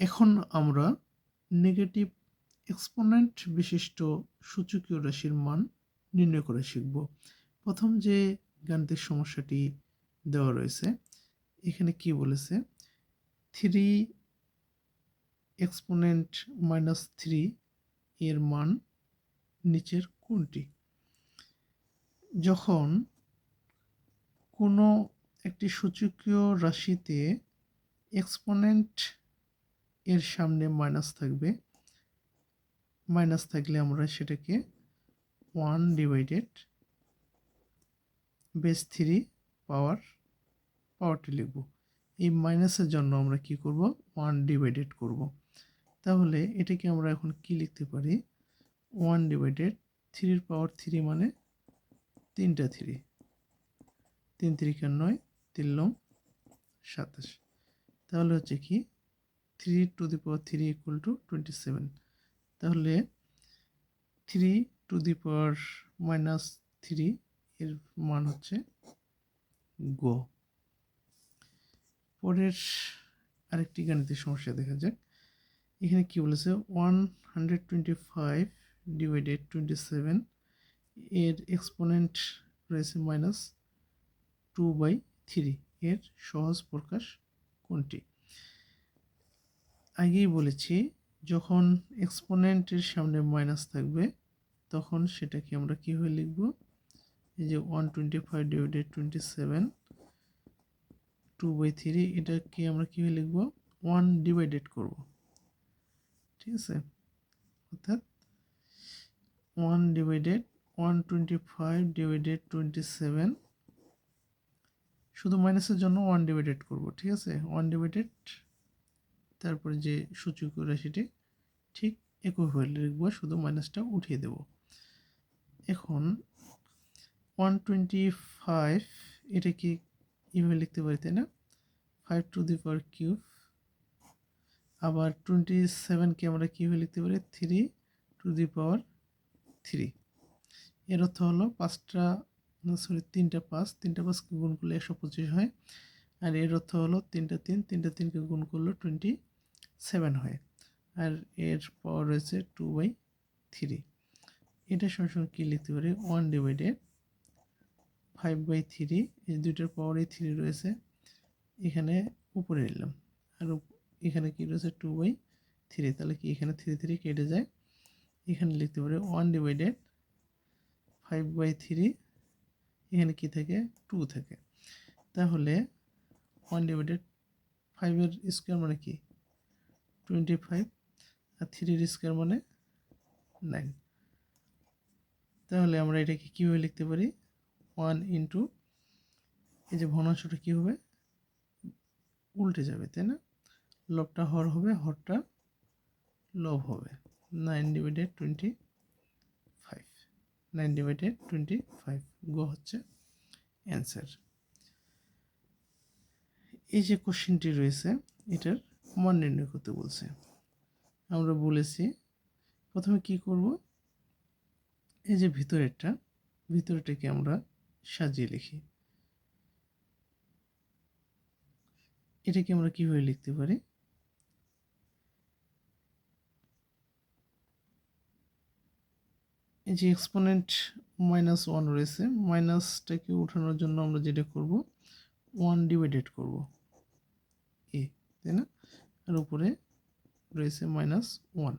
এখন আমরা negative exponent বিশিষ্ট সূচকীয় রাশির মান নির্ণয় করে শিখব। প্রথম যে গাণিতিক সমস্যাটি দেওয়া রয়েছে, এখানে কি বলেছে, 3 এক্সপোনেন্ট -3 এর মান নিচের কোনটি? যখন কোনো একটি সূচকীয় রাশিতে এক্সপোনেন্ট এর সামনে মাইনাস থাকবে, মাইনাস থাকলে আমরা সেটাকে 1/3 পাওয়ারটি লিখব। এই মাইনাসের জন্য আমরা কি করব, 1 করব। তাহলে এটাকে আমরা এখন কি লিখতে পারি, 1/3 পাওয়ার 3 মানে 3টা 3, 3 3 9, 3 লং 27। তাহলে হচ্ছে কি 3 টু দি পাওয়ার 3 = 27। তাহলে 3 টু দি পাওয়ার -3 এর মান হচ্ছে গ। পরের আরেকটি গাণিতিক সমস্যা দেখা যাক। এখানে কি বলেছে, 125/27 এর এক্সপোনেন্ট রয়েছে -2/3, এর সহজ প্রকাশ কোনটি? আগেই বলেছি, যখন এক্সপোনেন্টের সামনে মাইনাস থাকবে তখন সেটাকে আমরা কীভাবে লিখব, এই যে 125/27 2/3, এটাকে আমরা কীভাবে লিখব, 1 ডিভাইডেড করব, ঠিক আছে। অর্থাৎ 125/27 শুধু মাইনাসের জন্য 1 ডিভাইডেড করব, ঠিক আছে। 1 ডিভাইডেড, তারপরে যে সূচকীয় রাশিটি ঠিক একইভাবে লিখব, শুধু মাইনাসটা উঠিয়ে দেব। এখন 125 এটাকে এভাবে লিখতে পারি, তাই না, 5^3। আবার 27কে আমরা কীভাবে লিখতে পারি, 3^3। এর অর্থ হলো 3টা 5, 3টা 5কে গুণ করলে 125 হয়। আর এর অর্থ হলো 3টা 3, 3টা 3কে গুণ করলে 27 হয়। আর এর পাওয়ার রয়েছে 2/3। এটা সরাসরি কী লিখতে পারি, 1/5/3, এই দুইটার পাওয়ারই 3 রয়েছে, এখানে উপরে নিলাম। আর এখানে কি রয়েছে, 2/3। তাহলে কি এখানে 3 3 কেটে যায়, এখানে লিখতে পারি 1/5/3, এখানে কি থাকে, 2 থাকে। তাহলে 1/5 এর স্কোয়ার মানে কি 25, আর 3 এর স্কোয়ার মানে 9। তাহলে আমরা এটাকে কীভাবে লিখতে পারি, 1 ইন্টু, এই যে ভগ্নাংশটা কী হবে, উল্টে যাবে, তাই না, লবটা হর হবে, হরটা লব হবে। 9/25, 9/25 গো হচ্ছে অ্যান্সার। এই যে কোশ্চেনটি রয়েছে, এটার মান নির্ণয় করতে বলছে। আমরা বলেছি প্রথমে কি করব, এই যে ভিতরেটাকে আমরা সাজিয়ে লিখি। এটাকে আমরা কিভাবে লিখতে পারি, এই যে এক্সপোনেন্ট -1 রয়েছে, মাইনাসটাকে উঠানোর জন্য আমরা যেটা করব, 1 ডিভাইডেড করব এ, তাই না। আর উপরে রয়েছে -1,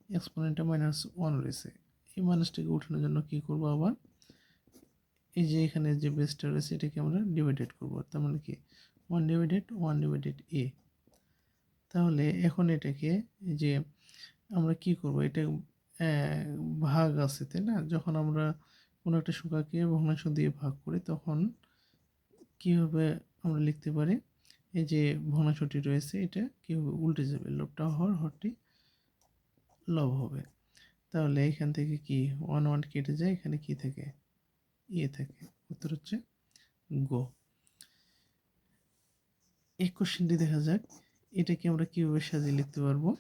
এক্সপোনেন্টটা -1 রয়েছে, এই মাইনাসটাকে উঠানোর জন্য কি করব, আবার এই যে এখানে যে বেসটা রয়েছে এটাকে আমরা ডিভাইডেড করব, তার মানে কি 1/1/a। তাহলে এখন এটাকে যে আমরা কি করব, এটা ভাগ আছে, তাই না। যখন আমরা কোনো একটা সংখ্যাকে ভগ্নাংশ দিয়ে ভাগ করি তখন কীভাবে আমরা লিখতে পারি, এই যে ভগ্নাংশটি রয়েছে এটা কীভাবে উল্টে যাবে, লবটা হর, হরটি লব হবে। তাহলে এখান থেকে কি 1 1 কেটে যায়, এখানে কি থাকে, এ থাকে। উত্তর হচ্ছে গ। এই কোশ্চেনটি দেখা যাক, এটাকে আমরা কিভাবে সাজিয়ে লিখতে পারবো।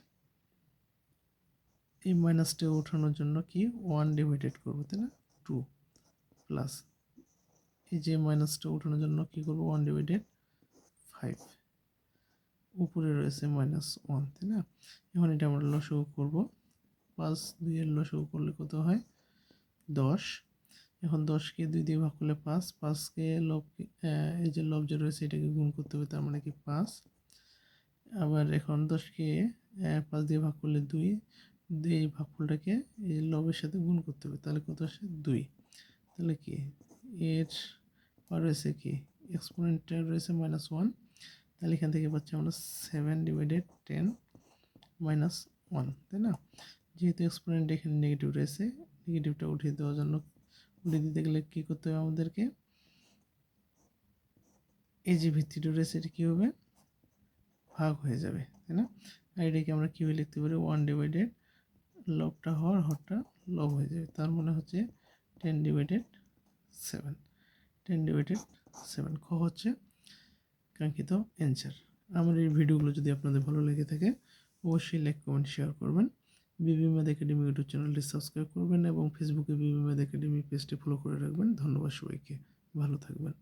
এই মাইনাসটা ওঠানোর জন্য কি 1 ডিভাইডেড করবো, তাই না, 2 প্লাস এই যে মাইনাসটা ওঠানোর জন্য কি করবো, 1/5 উপরে রয়েছে -1, তাই না? এখন এটা আমরা লসাগু করব। 5 2 এর লসাগু করলে কত হয়? 10। এখন 10কে 2 দিয়ে ভাগ করলে 5, 5কে এই যে লব যে রয়েছে এটাকে গুণ করতে হবে, তার মানে কি 5। আবার এখন 10কে 5 দিয়ে ভাগ করলে 2, এই ভাগফলটাকে এই লবের সাথে গুণ করতে হবে, তাহলে কত আসে? 2। তাহলে কি এর পর রয়েছে কি এক্সপোনেন্টটা রয়েছে -1, তাহলে এখান থেকে পাচ্ছি আমরা 7/10 -1, তাই না? যেহেতু এক্সপোনেন্ট এখানে নেগেটিভ রয়েছে, নেগেটিভটা উঠিয়ে দেওয়ার জন্য, উঠিয়ে দিতে গেলে কী করতে হবে আমাদেরকে? এই যে ভিত্তিটা রয়েছে এটা কী হবে? ভাগ হয়ে যাবে, তাই না? আর এটাকে আমরা কীভাবে লিখতে পারি? 1/, লবটা হওয়ার হরটা লব হয়ে যাবে, তার মানে হচ্ছে 10/7, 10/7 খ হচ্ছে কাঙ্ক্ষিত অ্যান্সার। আমার এই ভিডিওগুলো যদি আপনাদের ভালো লেগে থাকে অবশ্যই লাইক কমেন্ট শেয়ার করবেন। বিবি ম্যাথ একাডেমি ইউটিউব চ্যানেলটি সাবস্ক্রাইব করবেন এবং ফেসবুকে বিবি ম্যাথ একাডেমি পেজটি ফলো করে রাখবেন। ধন্যবাদ সবাইকে, ভালো থাকবেন।